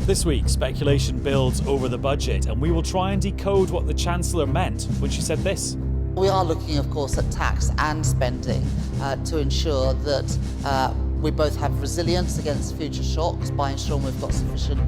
This week, speculation builds over the budget, and we will try and decode what the Chancellor meant when she said this. We are looking, of course, at tax and spending to ensure that we both have resilience against future shocks by ensuring we've got sufficient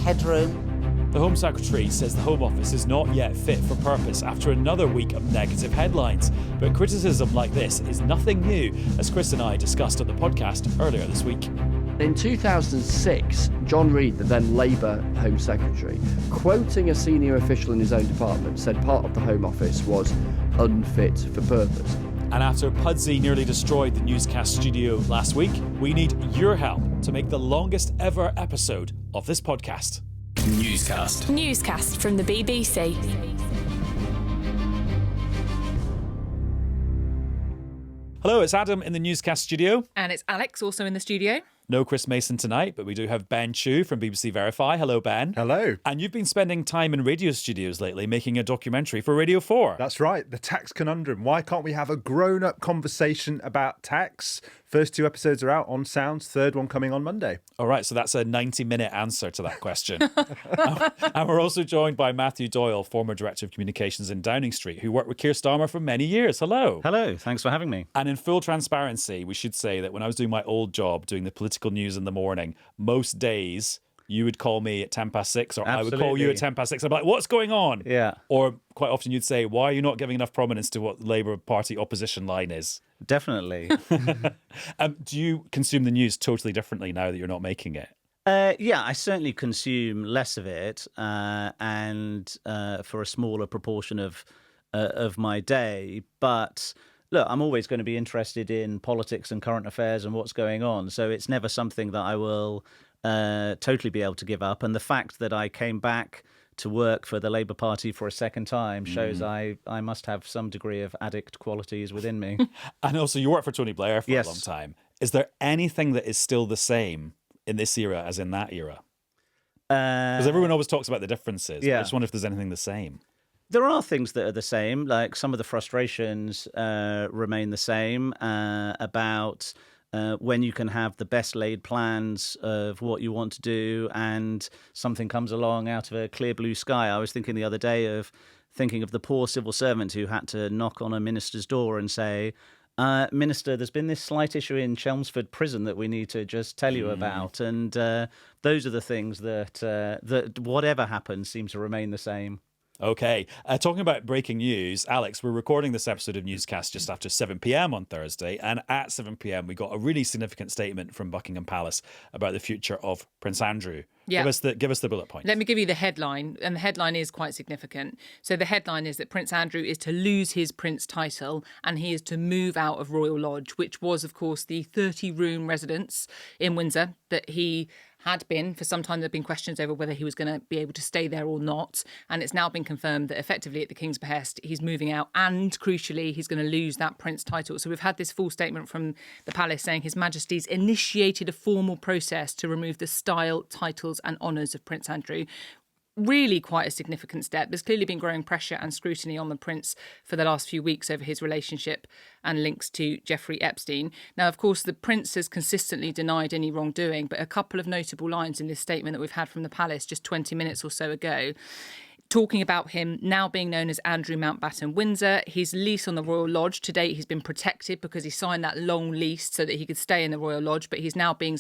headroom. The Home Secretary says the Home Office is not yet fit for purpose after another week of negative headlines. But criticism like this is nothing new, as Chris and I discussed on the podcast earlier this week. In 2006, John Reid, the then Labour Home Secretary, quoting a senior official in his own department, said part of the Home Office was unfit for purpose. And after Pudsey nearly destroyed the Newscast studio last week, we need your help to make the longest ever episode of this podcast. Newscast. Newscast from the BBC. Hello, it's Adam in the Newscast studio. And it's Alex also in the studio. No Chris Mason tonight, but we do have Ben Chu from BBC Verify. Hello, Ben. Hello. And you've been spending time in radio studios lately making a documentary for Radio 4. That's right, the tax conundrum. Why can't we have a grown-up conversation about tax? First 2 episodes are out on Sounds, third one coming on Monday. All right, so that's a 90-minute answer to that question. And we're also joined by Matthew Doyle, former Director of Communications in Downing Street, who worked with Keir Starmer for many years. Hello. Hello, thanks for having me. And in full transparency, we should say that when I was doing my old job, doing the political news in the morning, most days you would call me at 6:10, or I would call you at 6:10. I'd be like, what's going on? Yeah. Or quite often you'd say, why are you not giving enough prominence to what the Labour Party opposition line is? Definitely. Do you consume the news totally differently now that you're not making it? Yeah, I certainly consume less of it and for a smaller proportion of my day. But look, I'm always going to be interested in politics and current affairs and what's going on. So it's never something that I will totally be able to give up. And the fact that I came back to work for the Labour Party for a second time shows I must have some degree of addict qualities within me. And also, you worked for Tony Blair for a long time. Is there anything that is still the same in this era as in that era? Because everyone always talks about the differences. Yeah. I just wonder if there's anything the same. There are things that are the same, like some of the frustrations remain the same about when you can have the best laid plans of what you want to do and something comes along out of a clear blue sky. I was thinking the other day of the poor civil servant who had to knock on a minister's door and say, Minister, there's been this slight issue in Chelmsford Prison that we need to just tell you about. And those are the things that whatever happens seem to remain the same. Okay. Talking about breaking news, Alex, we're recording this episode of Newscast just after 7 p.m. on Thursday. And at 7 p.m, we got a really significant statement from Buckingham Palace about the future of Prince Andrew. Yeah. Give us the bullet points. Let me give you the headline, and the headline is quite significant. So the headline is that Prince Andrew is to lose his prince title and he is to move out of Royal Lodge, which was, of course, the 30-room residence in Windsor that he had been for some time. There have been questions over whether he was going to be able to stay there or not. And it's now been confirmed that effectively at the King's behest, he's moving out and crucially, he's going to lose that prince title. So we've had this full statement from the palace saying His Majesty's initiated a formal process to remove the style, titles and honours of Prince Andrew. Really quite a significant step. There's clearly been growing pressure and scrutiny on the Prince for the last few weeks over his relationship and links to Jeffrey Epstein. Now, of course, the Prince has consistently denied any wrongdoing, but a couple of notable lines in this statement that we've had from the palace just 20 minutes or so ago, talking about him now being known as Andrew Mountbatten Windsor. His lease on the Royal Lodge to date, he's been protected because he signed that long lease so that he could stay in the Royal Lodge, but he's now being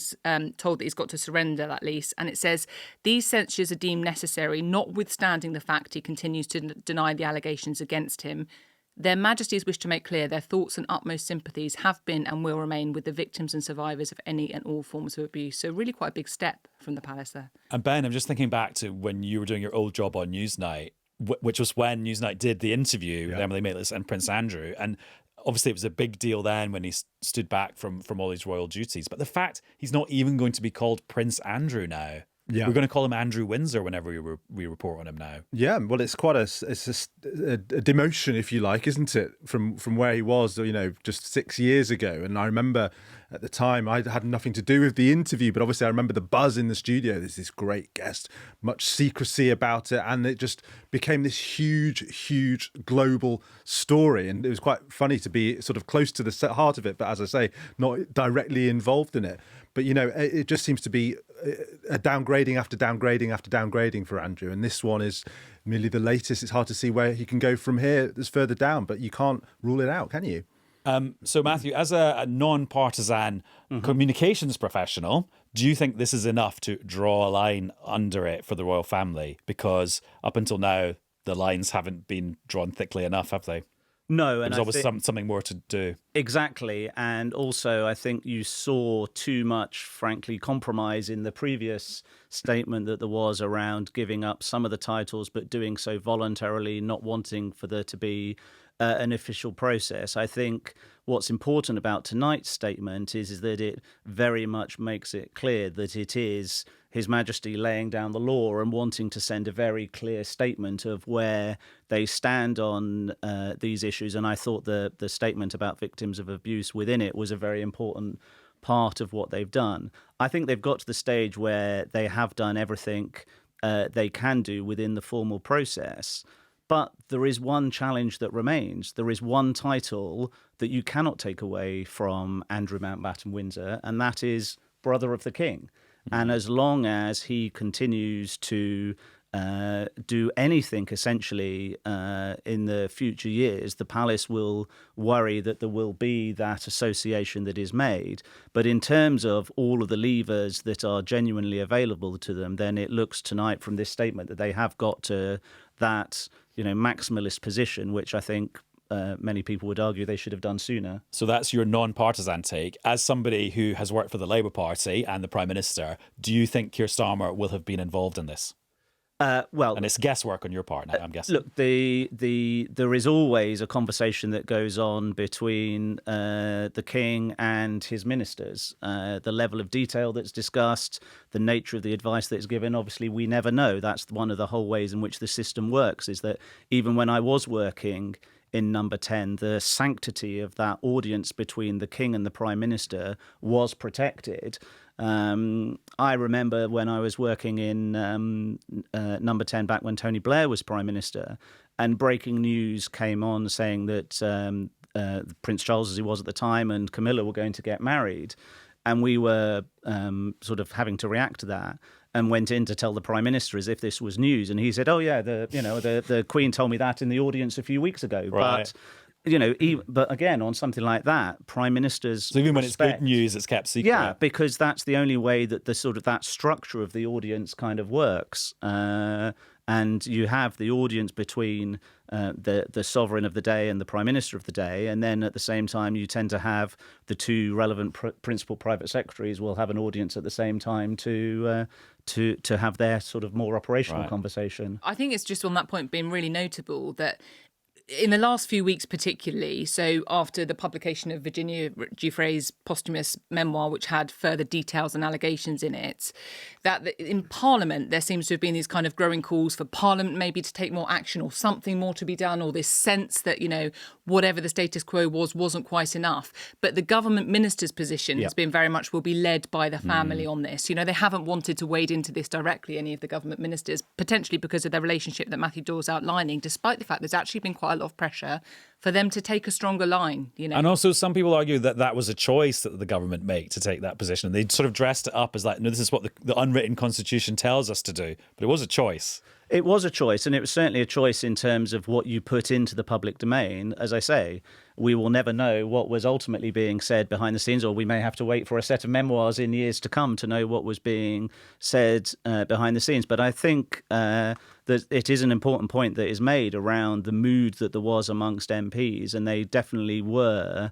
told that he's got to surrender that lease. And it says, these censures are deemed necessary, notwithstanding the fact he continues to deny the allegations against him. Their Majesties wish to make clear their thoughts and utmost sympathies have been and will remain with the victims and survivors of any and all forms of abuse. So really quite a big step from the palace there. And Ben, I'm just thinking back to when you were doing your old job on Newsnight, which was when Newsnight did the interview with Emily Maitlis and Prince Andrew. And obviously it was a big deal then when he stood back from all his royal duties. But the fact he's not even going to be called Prince Andrew now. Yeah. We're going to call him Andrew Windsor whenever we report on him now. Yeah, well, it's quite a demotion, if you like, isn't it, from where he was, just 6 years ago. And I remember at the time I had nothing to do with the interview, but obviously I remember the buzz in the studio. There's this great guest, much secrecy about it, and it just became this huge global story. And it was quite funny to be sort of close to the heart of it, but as I say, not directly involved in it. But, it just seems to be a downgrading after downgrading after downgrading for Andrew, and this one is merely the latest. It's hard to see where he can go from here. There's further down, but you can't rule it out, can you? So, Matthew, as a non-partisan communications professional, do you think this is enough to draw a line under it for the royal family? Because up until now, the lines haven't been drawn thickly enough, have they? No, and there's always something more to do. Exactly. And also, I think you saw too much, frankly, compromise in the previous statement that there was around giving up some of the titles, but doing so voluntarily, not wanting for there to be an official process. I think what's important about tonight's statement is that it very much makes it clear that it is His Majesty laying down the law and wanting to send a very clear statement of where they stand on these issues. And I thought the statement about victims of abuse within it was a very important part of what they've done. I think they've got to the stage where they have done everything they can do within the formal process. But there is one challenge that remains. There is one title that you cannot take away from Andrew Mountbatten Windsor, and that is Brother of the King. And as long as he continues to do anything, essentially, in the future years, the palace will worry that there will be that association that is made. But in terms of all of the levers that are genuinely available to them, then it looks tonight from this statement that they have got to that, maximalist position, which I think many people would argue they should have done sooner. So that's your non-partisan take. As somebody who has worked for the Labour Party and the Prime Minister, do you think Keir Starmer will have been involved in this? Well, and it's guesswork on your part now, I'm guessing. Look, there is always a conversation that goes on between the King and his ministers. The level of detail that's discussed, the nature of the advice that's given, obviously we never know. That's one of the whole ways in which the system works, is that even when I was working in Number 10, the sanctity of that audience between the King and the Prime Minister was protected. I remember when I was working in Number 10 back when Tony Blair was Prime Minister, and breaking news came on saying that Prince Charles, as he was at the time, and Camilla were going to get married. And we were sort of having to react to that, and went in to tell the Prime Minister as if this was news. And he said, "Oh yeah, the Queen told me that in the audience a few weeks ago." Right. But but again, on something like that, Prime Ministers. So even when it's good news, it's kept secret. Yeah, because that's the only way that the sort of that structure of the audience kind of works. And you have the audience between the sovereign of the day and the Prime Minister of the day, and then at the same time you tend to have the two relevant principal private secretaries will have an audience at the same time to have their sort of more operational conversation. I think it's just on that point been really notable that in the last few weeks particularly, so after the publication of Virginia Giuffre's posthumous memoir, which had further details and allegations in it, that in Parliament there seems to have been these kind of growing calls for Parliament maybe to take more action or something more to be done, or this sense that, whatever the status quo wasn't quite enough. But the government minister's position has been very much will be led by the family on this. They haven't wanted to wade into this directly, any of the government ministers, potentially because of their relationship that Matthew Doyle's outlining, despite the fact there's actually been quite a lot of pressure for them to take a stronger line. And also some people argue that that was a choice that the government made to take that position. They sort of dressed it up as like, no, this is what the unwritten constitution tells us to do. But it was a choice. It was a choice, and it was certainly a choice in terms of what you put into the public domain. As I say, we will never know what was ultimately being said behind the scenes, or we may have to wait for a set of memoirs in years to come to know what was being said behind the scenes. But I think that it is an important point that is made around the mood that there was amongst MPs, and they definitely were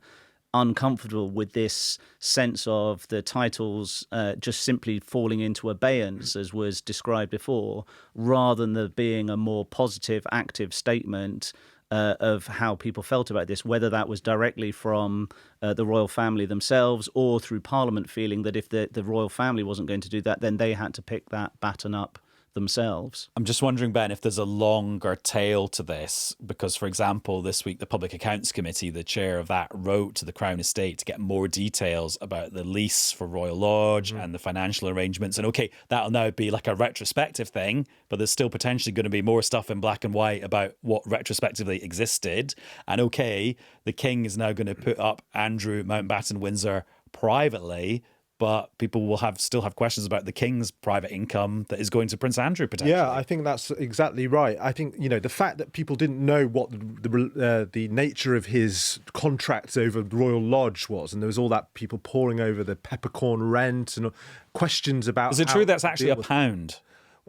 uncomfortable with this sense of the titles just simply falling into abeyance, as was described before, rather than there being a more positive, active statement of how people felt about this, whether that was directly from the royal family themselves or through Parliament feeling that if the royal family wasn't going to do that, then they had to pick that baton up themselves. I'm just wondering, Ben, if there's a longer tail to this, because, for example, this week the Public Accounts Committee, the chair of that, wrote to the Crown Estate to get more details about the lease for Royal Lodge and the financial arrangements. And okay, that'll now be like a retrospective thing, but there's still potentially going to be more stuff in black and white about what retrospectively existed. And okay, the King is now going to put up Andrew Mountbatten Windsor privately, but people will still have questions about the King's private income that is going to Prince Andrew potentially. Yeah, I think that's exactly right. I think, the fact that people didn't know what the nature of his contracts over the Royal Lodge was, and there was all that people poring over the peppercorn rent and questions about. Is it true that's actually £1?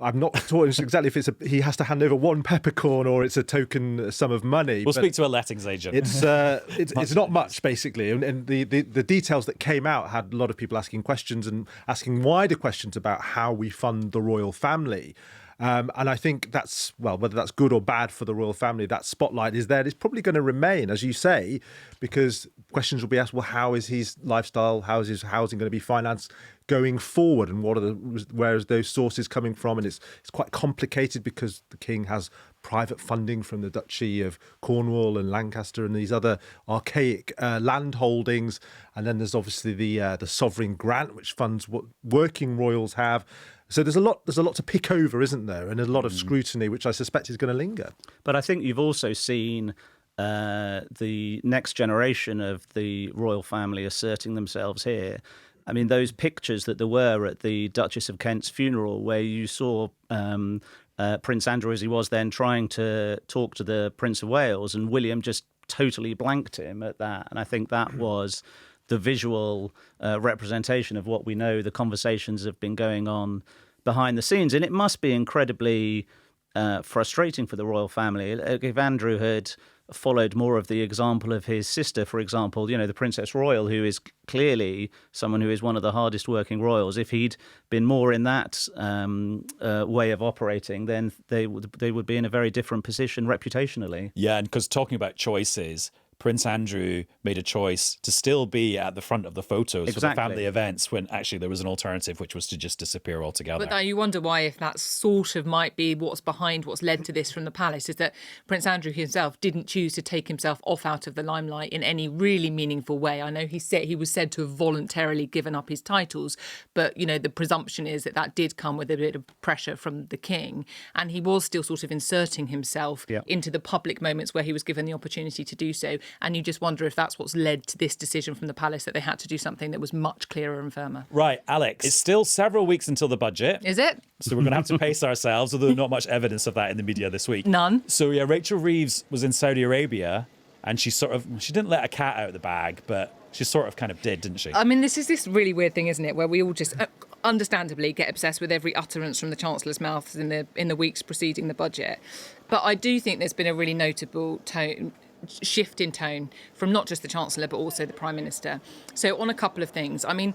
I'm not sure exactly if he has to hand over one peppercorn or it's a token sum of money. We'll speak to a lettings agent. It's not much, basically. And the details that came out had a lot of people asking questions and asking wider questions about how we fund the royal family. And I think whether that's good or bad for the royal family, that spotlight is there. It's probably going to remain, as you say, because questions will be asked, well, how is his lifestyle, how is his housing going to be financed going forward, and where are those sources coming from? And it's quite complicated because the King has private funding from the Duchy of Cornwall and Lancaster and these other archaic land holdings. And then there's obviously the sovereign grant, which funds what working royals have. So there's a lot to pick over, isn't there? And a lot of scrutiny, which I suspect is going to linger. But I think you've also seen the next generation of the royal family asserting themselves here. I mean, those pictures that there were at the Duchess of Kent's funeral, where you saw Prince Andrew, as he was then, trying to talk to the Prince of Wales, and William just totally blanked him at that. And I think that was the visual representation of what we know the conversations have been going on behind the scenes. And it must be incredibly frustrating for the royal family. If Andrew had followed more of the example of his sister, for example, the Princess Royal, who is clearly someone who is one of the hardest working royals, if he'd been more in that way of operating, then they would be in a very different position reputationally. Yeah, and because talking about choices, Prince Andrew made a choice to still be at the front of the photos for the family events when actually there was an alternative, which was to just disappear altogether. But you wonder why, if that sort of might be what's behind what's led to this from the palace, is that Prince Andrew himself didn't choose to take himself out of the limelight in any really meaningful way. I know he was said to have voluntarily given up his titles, but, the presumption is that did come with a bit of pressure from the King. And he was still sort of inserting himself into the public moments where he was given the opportunity to do so. And you just wonder if that's what's led to this decision from the palace, that they had to do something that was much clearer and firmer. Right, Alex, it's still several weeks until the budget. Is it? So we're going to have to pace ourselves, although not much evidence of that in the media this week. None. So yeah, Rachel Reeves was in Saudi Arabia, and she didn't let a cat out of the bag, but she sort of kind of did, didn't she? I mean, this is this really weird thing, isn't it, where we all just understandably get obsessed with every utterance from the Chancellor's mouth in the weeks preceding the budget. But I do think there's been a really notable shift in tone from not just the Chancellor but also the Prime Minister. So on a couple of things, I mean,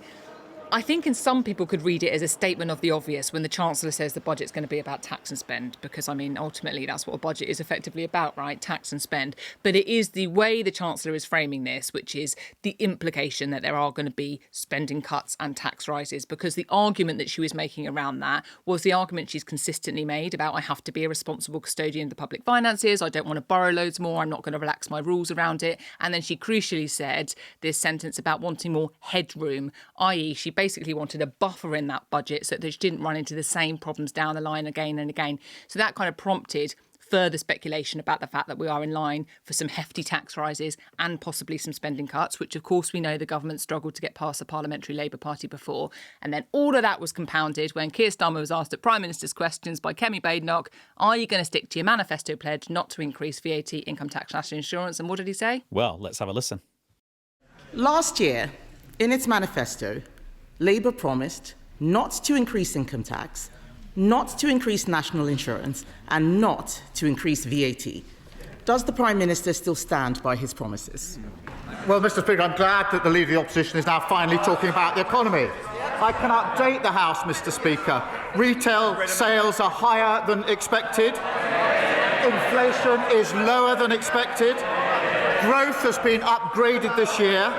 I think some people could read it as a statement of the obvious when the Chancellor says the budget's going to be about tax and spend, because, I mean, ultimately that's what a budget is effectively about, right? Tax and spend. But it is the way the Chancellor is framing this, which is the implication that there are going to be spending cuts and tax rises, because the argument that she was making around that was the argument she's consistently made about, I have to be a responsible custodian of the public finances, I don't want to borrow loads more, I'm not going to relax my rules around it. And then she crucially said this sentence about wanting more headroom, i.e. she basically wanted a buffer in that budget so that she didn't run into the same problems down the line again and again. So that kind of prompted further speculation about the fact that we are in line for some hefty tax rises and possibly some spending cuts, which of course we know the government struggled to get past the Parliamentary Labour Party before. And then all of that was compounded when Keir Starmer was asked at Prime Minister's questions by Kemi Badenoch, are you going to stick to your manifesto pledge not to increase VAT, income tax, national insurance? And what did he say? Well, let's have a listen. Last year, in its manifesto, Labour promised not to increase income tax, not to increase national insurance, and not to increase VAT. Does the Prime Minister still stand by his promises? Well, Mr. Speaker, I'm glad that the Leader of the Opposition is now finally talking about the economy. I can update the House, Mr. Speaker. Retail sales are higher than expected. Inflation is lower than expected. Growth has been upgraded this year.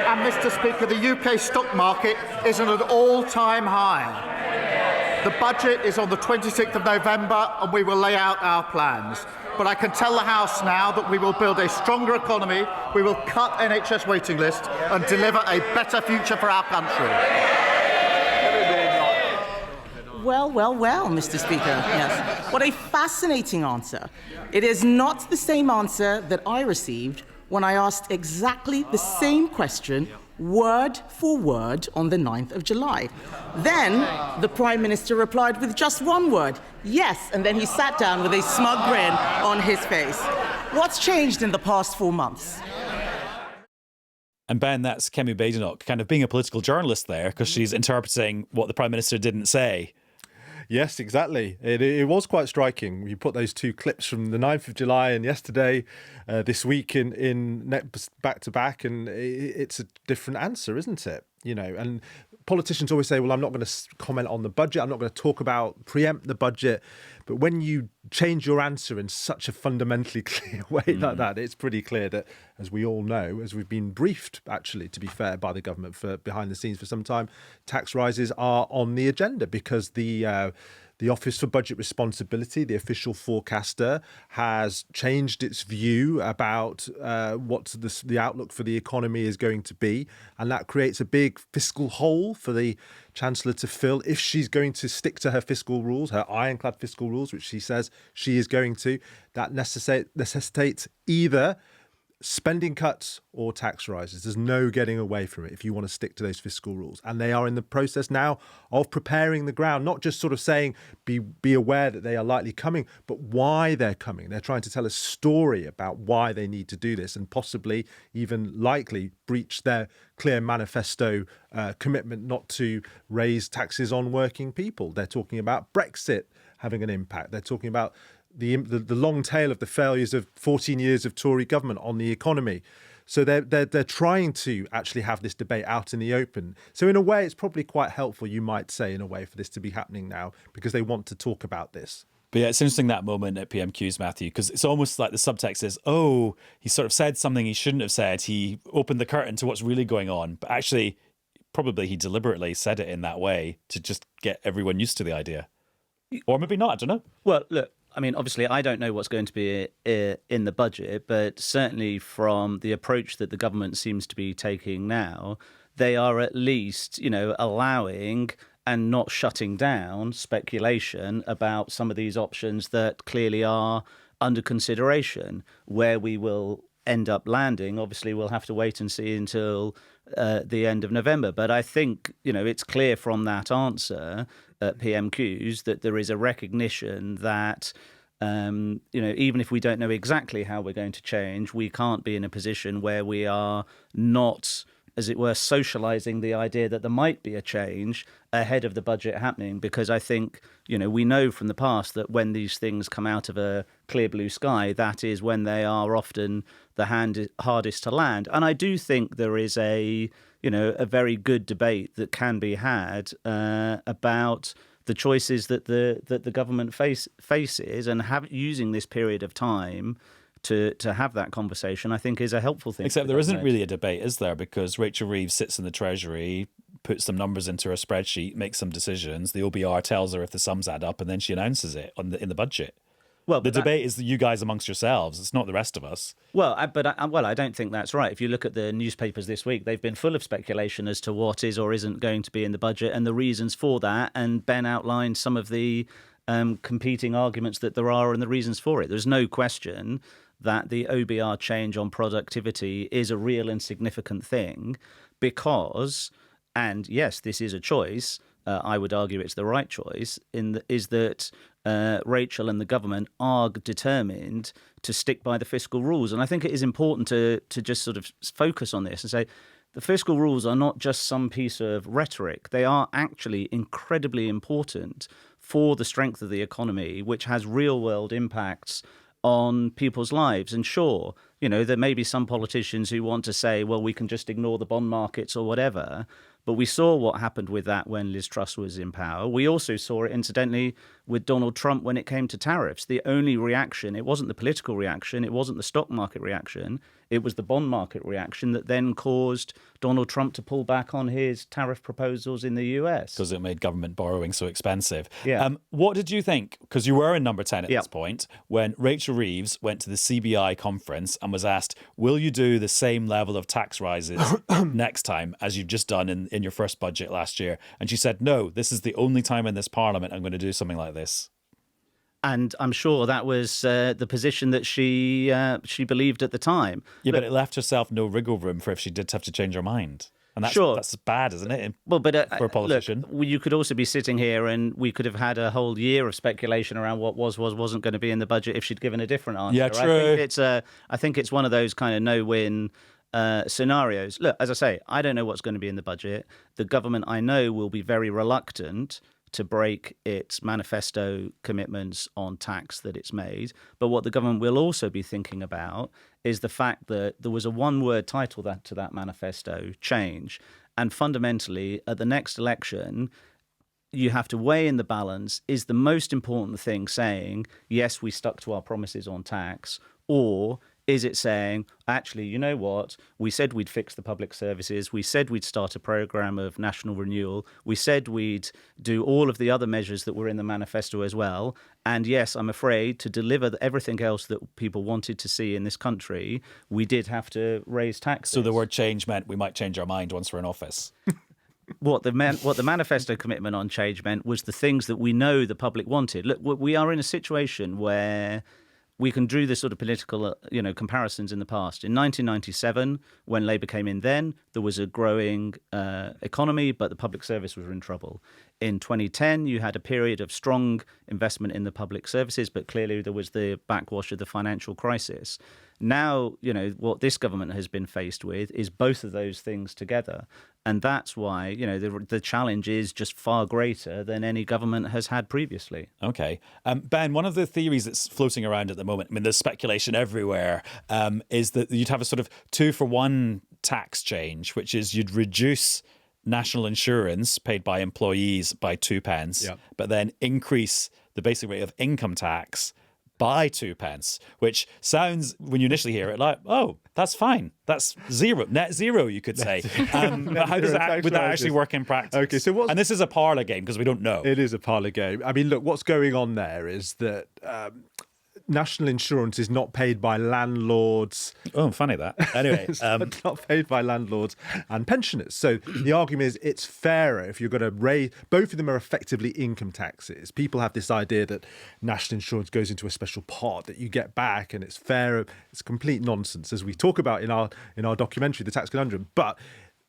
And, Mr. Speaker, the UK stock market is at an all-time high. The budget is on the 26th of November, and we will lay out our plans. But I can tell the House now that we will build a stronger economy, we will cut NHS waiting lists and deliver a better future for our country. Well, Mr. Speaker, yes. What a fascinating answer. It is not the same answer that I received when I asked exactly the same question word for word on the 9th of July. Then the Prime Minister replied with just one word, yes, and then he sat down with a smug grin on his face. What's changed in the past 4 months? And Ben, that's Kemi Badenoch kind of being a political journalist there because she's interpreting what the Prime Minister didn't say. Yes, exactly. It was quite striking. You put those two clips from the 9th of July and yesterday, this week in back to back, and it's a different answer, isn't it? You know, and politicians always say, well, I'm not going to comment on the budget. I'm not going to preempt the budget. But when you change your answer in such a fundamentally clear way like that, it's pretty clear that, as we all know, as we've been briefed, actually, to be fair, by the government for behind the scenes for some time, tax rises are on the agenda because the Office for Budget Responsibility, the official forecaster, has changed its view about what the outlook for the economy is going to be. And that creates a big fiscal hole for the Chancellor to fill if she's going to stick to her fiscal rules, her ironclad fiscal rules, which she says she is going to. That necessitates either spending cuts or tax rises. There's no getting away from it if you want to stick to those fiscal rules. And they are in the process now of preparing the ground, not just sort of saying, be aware that they are likely coming, but why they're coming. They're trying to tell a story about why they need to do this and possibly even likely breach their clear manifesto commitment not to raise taxes on working people. They're talking about Brexit having an impact. They're talking about the long tail of the failures of 14 years of Tory government on the economy. So they're trying to actually have this debate out in the open. So in a way, it's probably quite helpful, you might say, in a way, for this to be happening now because they want to talk about this. But yeah, it's interesting that moment at PMQs, Matthew, because it's almost like the subtext is, oh, he sort of said something he shouldn't have said. He opened the curtain to what's really going on. But actually, probably he deliberately said it in that way to just get everyone used to the idea. Or maybe not, I don't know. Well, look, I mean, obviously, I don't know what's going to be in the budget, but certainly from the approach that the government seems to be taking now, they are at least, allowing and not shutting down speculation about some of these options that clearly are under consideration. Where we will end up landing, obviously, we'll have to wait and see until the end of November. But I think, it's clear from that answer at PMQs that there is a recognition that, even if we don't know exactly how we're going to change, we can't be in a position where we are not, as it were, socialising the idea that there might be a change ahead of the budget happening. Because I think, we know from the past that when these things come out of a clear blue sky, that is when they are often the hardest to land. And I do think there is a very good debate that can be had about the choices that the government faces, and using this period of time to have that conversation, I think, is a helpful thing. Except there isn't really a debate, is there? Because Rachel Reeves sits in the Treasury, puts some numbers into her spreadsheet, makes some decisions. The OBR tells her if the sums add up, and then she announces it in the budget. Well, the debate is you guys amongst yourselves. It's not the rest of us. Well, I don't think that's right. If you look at the newspapers this week, they've been full of speculation as to what is or isn't going to be in the budget and the reasons for that. And Ben outlined some of the competing arguments that there are and the reasons for it. There's no question that the OBR change on productivity is a real and significant thing because, and yes, this is a choice. I would argue it's the right choice. Is that Rachel and the government are determined to stick by the fiscal rules, and I think it is important to just sort of focus on this and say the fiscal rules are not just some piece of rhetoric; they are actually incredibly important for the strength of the economy, which has real-world impacts on people's lives. And sure, there may be some politicians who want to say, well, we can just ignore the bond markets or whatever. But we saw what happened with that when Liz Truss was in power. We also saw it, incidentally, with Donald Trump when it came to tariffs. The only reaction, it wasn't the political reaction, it wasn't the stock market reaction, it was the bond market reaction that then caused Donald Trump to pull back on his tariff proposals in the US. Because it made government borrowing so expensive. Yeah. What did you think, because you were in number 10 at this point, when Rachel Reeves went to the CBI conference and was asked, will you do the same level of tax rises next time as you've just done in your first budget last year? And she said, no, this is the only time in this parliament I'm going to do something like this. And I'm sure that was the position that she believed at the time. Yeah, but it left herself no wriggle room for if she did have to change her mind. And that's, Sure. that's bad, isn't it? Well, but for a politician. Look, you could also be sitting here and we could have had a whole year of speculation around what wasn't going to be in the budget if she'd given a different answer. Yeah, true. I think it's one of those kind of no-win scenarios. Look, as I say, I don't know what's going to be in the budget. The government, I know, will be very reluctant to break its manifesto commitments on tax that it's made. But what the government will also be thinking about is the fact that there was a one-word title to that manifesto, change. And fundamentally, at the next election, you have to weigh in the balance, is the most important thing saying, yes, we stuck to our promises on tax, or is it saying, actually, you know what, we said we'd fix the public services, we said we'd start a programme of national renewal, we said we'd do all of the other measures that were in the manifesto as well, and yes, I'm afraid to deliver everything else that people wanted to see in this country, we did have to raise taxes. So the word change meant we might change our mind once we're in office. What the manifesto commitment on change meant was the things that we know the public wanted. Look, we are in a situation where we can draw this sort of political, comparisons in the past. In 1997, when Labour came in then, there was a growing economy, but the public service was in trouble. In 2010, you had a period of strong investment in the public services, but clearly there was the backwash of the financial crisis. Now, what this government has been faced with is both of those things together. And that's why, the challenge is just far greater than any government has had previously. Okay. Ben, one of the theories that's floating around at the moment, I mean, there's speculation everywhere, is that you'd have a sort of 2-for-1 tax change, which is you'd reduce national insurance paid by employees by 2p, but then increase the basic rate of income tax by 2p, which sounds, when you initially hear it, like, oh, that's fine. That's zero, net zero, you could say. But how would that actually work in practice? Okay, so and this is a parlour game because we don't know. It is a parlour game. I mean, look, what's going on there is that national insurance is not paid by landlords. Oh, funny that. Anyway. It's not paid by landlords and pensioners. So the argument is it's fairer if you're going to raise, both of them are effectively income taxes. People have this idea that national insurance goes into a special pot that you get back and it's fairer. It's complete nonsense, as we talk about in our documentary, The Tax Conundrum. But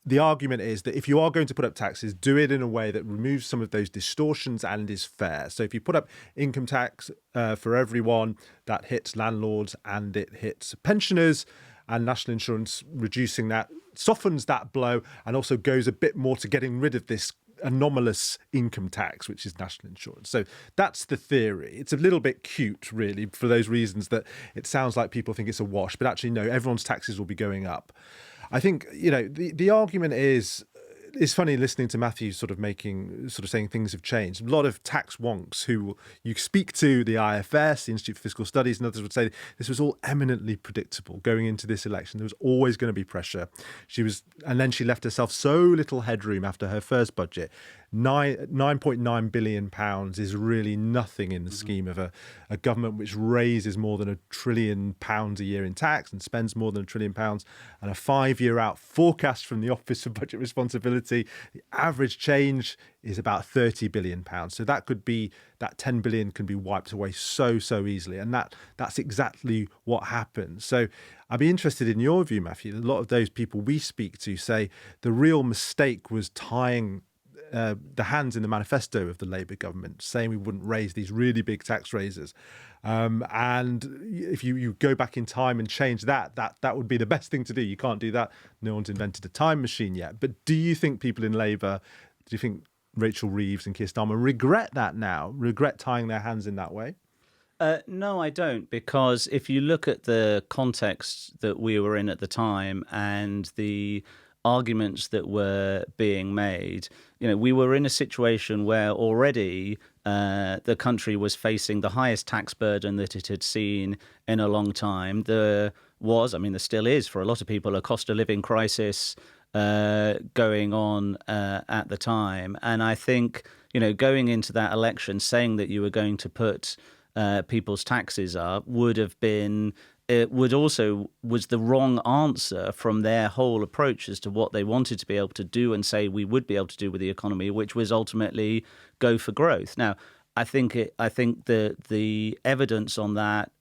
the argument is that if you are going to put up taxes, do it in a way that removes some of those distortions and is fair. So if you put up income tax for everyone, that hits landlords and it hits pensioners, and national insurance reducing that softens that blow and also goes a bit more to getting rid of this anomalous income tax, which is national insurance. So that's the theory. It's a little bit cute, really, for those reasons that it sounds like people think it's a wash, but actually, no, everyone's taxes will be going up. I think, the argument is, it's funny listening to Matthew sort of saying things have changed. A lot of tax wonks who you speak to, the IFS, the Institute for Fiscal Studies, and others would say this was all eminently predictable going into this election. There was always going to be pressure. And then she left herself so little headroom after her first budget. £9.9 billion is really nothing in the scheme of a government which raises more than £1 trillion a year in tax and spends more than £1 trillion, and a 5-year out forecast from the Office for Budget Responsibility. The average change is about £30 billion. So that 10 billion can be wiped away so easily. And that's exactly what happens. So I'd be interested in your view, Matthew. A lot of those people we speak to say the real mistake was tying the hands in the manifesto of the Labour government, saying we wouldn't raise these really big tax raises. And if you go back in time and change that would be the best thing to do. You can't do that. No one's invented a time machine yet. But do you think people in Labour, do you think Rachel Reeves and Keir Starmer regret that now, regret tying their hands in that way? No, I don't, because if you look at the context that we were in at the time and the arguments that were being made, we were in a situation where already the country was facing the highest tax burden that it had seen in a long time. There still is for a lot of people, a cost of living crisis going on at the time. And I think, going into that election, saying that you were going to put people's taxes up was the wrong answer from their whole approach as to what they wanted to be able to do and say we would be able to do with the economy, which was ultimately go for growth. Now, I think the evidence on that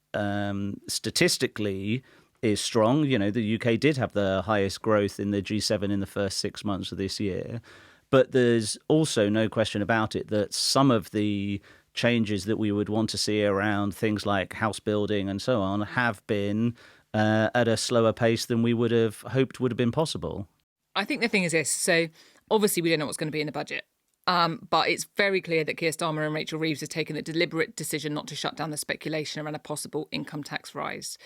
statistically is strong. The UK did have the highest growth in the G7 in the first 6 months of this year. But there's also no question about it that some of the changes that we would want to see around things like house building and so on have been at a slower pace than we would have hoped would have been possible. I think the thing is this. So obviously we don't know what's going to be in the budget. But it's very clear that Keir Starmer and Rachel Reeves have taken a deliberate decision not to shut down the speculation around a possible income tax rise.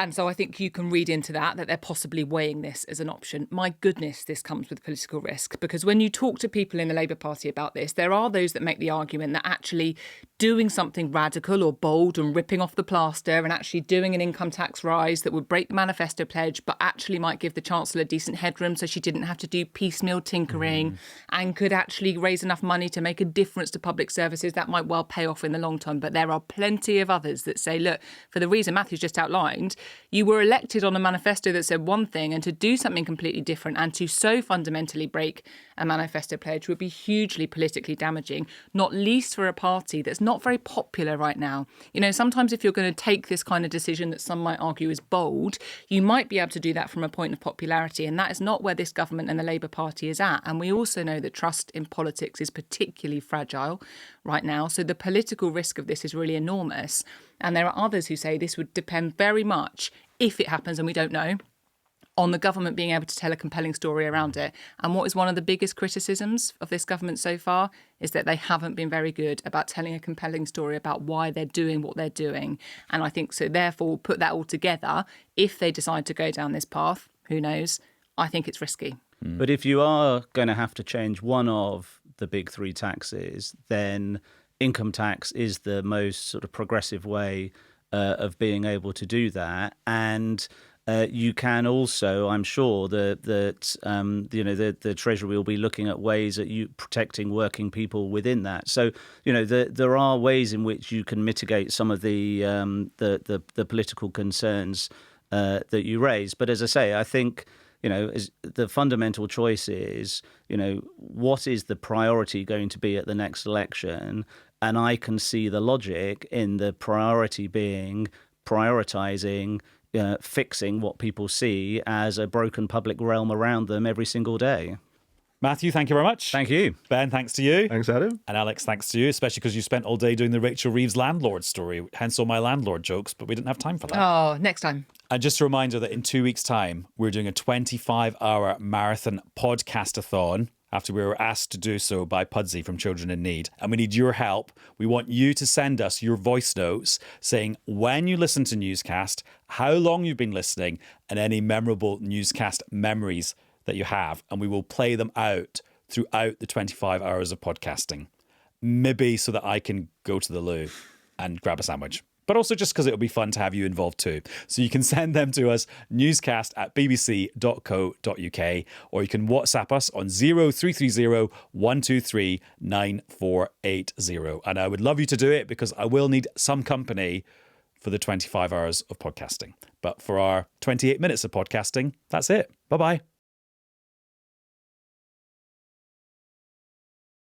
And so I think you can read into that they're possibly weighing this as an option. My goodness, this comes with political risk, because when you talk to people in the Labour Party about this, there are those that make the argument that actually doing something radical or bold and ripping off the plaster and actually doing an income tax rise that would break the manifesto pledge, but actually might give the Chancellor decent headroom so she didn't have to do piecemeal tinkering and could actually raise enough money to make a difference to public services, that might well pay off in the long term. But there are plenty of others that say, look, for the reason Matthew's just outlined, you were elected on a manifesto that said one thing, and to do something completely different and to so fundamentally break a manifesto pledge would be hugely politically damaging, not least for a party that's not very popular right now. Sometimes if you're going to take this kind of decision that some might argue is bold, you might be able to do that from a point of popularity, and that is not where this government and the Labour Party is at. And we also know that trust in politics is particularly fragile right now, so the political risk of this is really enormous. And there are others who say this would depend very much, if it happens, and we don't know, on the government being able to tell a compelling story around it. And what is one of the biggest criticisms of this government so far is that they haven't been very good about telling a compelling story about why they're doing what they're doing. And I think so, therefore, put that all together, if they decide to go down this path, who knows, I think it's risky. But if you are going to have to change one of the big three taxes, then income tax is the most sort of progressive way of being able to do that. And you can also, I'm sure, that the Treasury will be looking at ways at protecting working people within that. So, there are ways in which you can mitigate some of the political concerns that you raise. But as I say, I think, the fundamental choice is, what is the priority going to be at the next election? And I can see the logic in the priority being prioritising fixing what people see as a broken public realm around them every single day. Matthew, thank you very much. Thank you. Ben, thanks to you. Thanks, Adam. And Alex, thanks to you, especially because you spent all day doing the Rachel Reeves landlord story, hence all my landlord jokes, but we didn't have time for that. Oh, next time. And just a reminder that in 2 weeks' time, we're doing a 25-hour marathon podcast-a-thon after we were asked to do so by Pudsey from Children in Need. And we need your help. We want you to send us your voice notes saying when you listen to Newscast, how long you've been listening, and any memorable Newscast memories that you have. And we will play them out throughout the 25 hours of podcasting. Maybe so that I can go to the loo and grab a sandwich. But also just because it'll be fun to have you involved too. So you can send them to us, newscast@bbc.co.uk, or you can WhatsApp us on 0330 123 9480. And I would love you to do it because I will need some company for the 25 hours of podcasting. But for our 28 minutes of podcasting, that's it. Bye-bye.